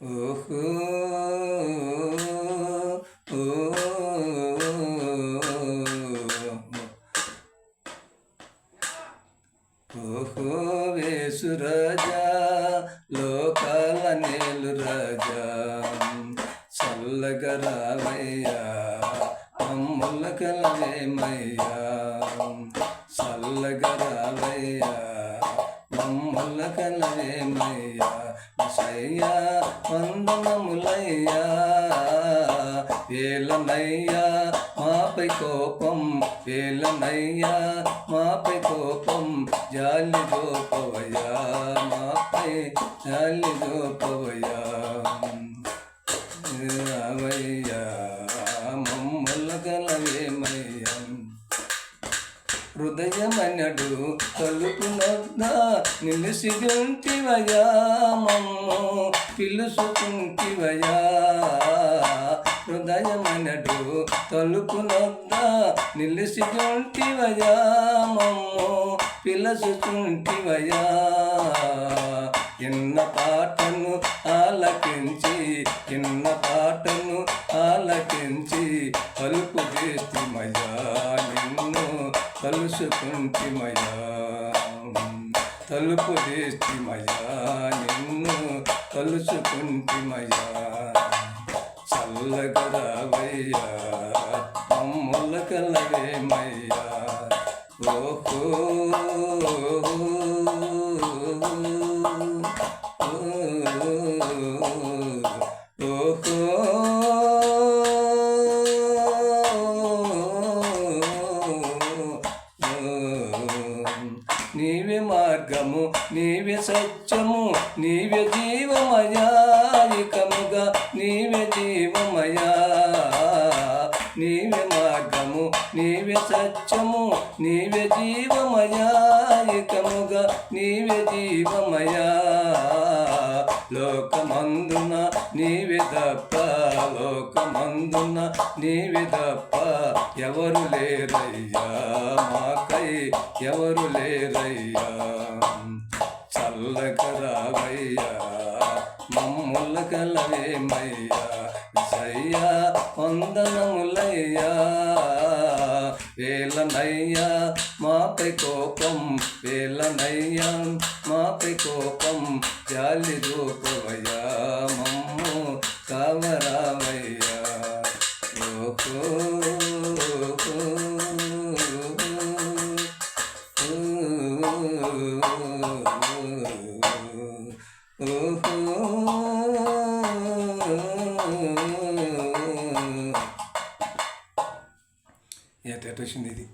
ఓహో ఓ ఓహో వేసు రాజా లోకాల నేలు రాజా చల్లగా రావయ్యా మమ్ముల కలవేమయ్యా చల్లగా రావయ్యా మమ్ముల కలవేమయ్యా సయ్యా వందనములయ్యా ఏలనయ్యా మాపై కోపం ఏలనయ్యా మాపై కోపం జాలి దోపవయ్యా మాపై జాలి దోపవయ్యా రావయ్యా మమ్ముల కలవేమయ్యా హృదయమనడు తలుపునొద్ద నిలిసిగుంటివయా మమ్ము పిలుసుకుంటివయా హృదయమనడు తలుపునొద్ద నిలిసిగుంటివయా మమ్ము పిలుసుకుంటివయా ఎన్న పాటను ఆలకించి ఎన్న పాటను ఆలకించి పలుకు చేస్తుమయ్యా నిన్ను తలుసుకుంటిమయ్యా తలుపు చేస్తుమయ్యా నిన్ను తలుసుకుంటిమయ్యా చల్లగా రావయ్యా మమ్ముల కలవేమయ్యా ఓహో ఓహో నీవే మార్గము నీవే సత్యము నీవే జీవమయా ఏకముగా నీవే జీవమయా నీవే మార్గము నీవే సత్యము నీవే జీవమయా ఏకముగా నీవే జీవమయా లోకమందున నీవే తప్ప లోకమందున నీవే తప్ప ఎవరు లేరయ్యా మాకై ఎవరు లేరయ్యా చల్లగా రావయ్యా మమ్ముల కలవేమయ్యా సయ్యా వందనములయ్యా వేలనయ్యా మాపై కోపం వేలనయ్యా మాపై కోపం జాలి దూపవయ్యా మమ్ము కావరావయ్యా ఓహో ఎట్ట వచ్చింది ఇది.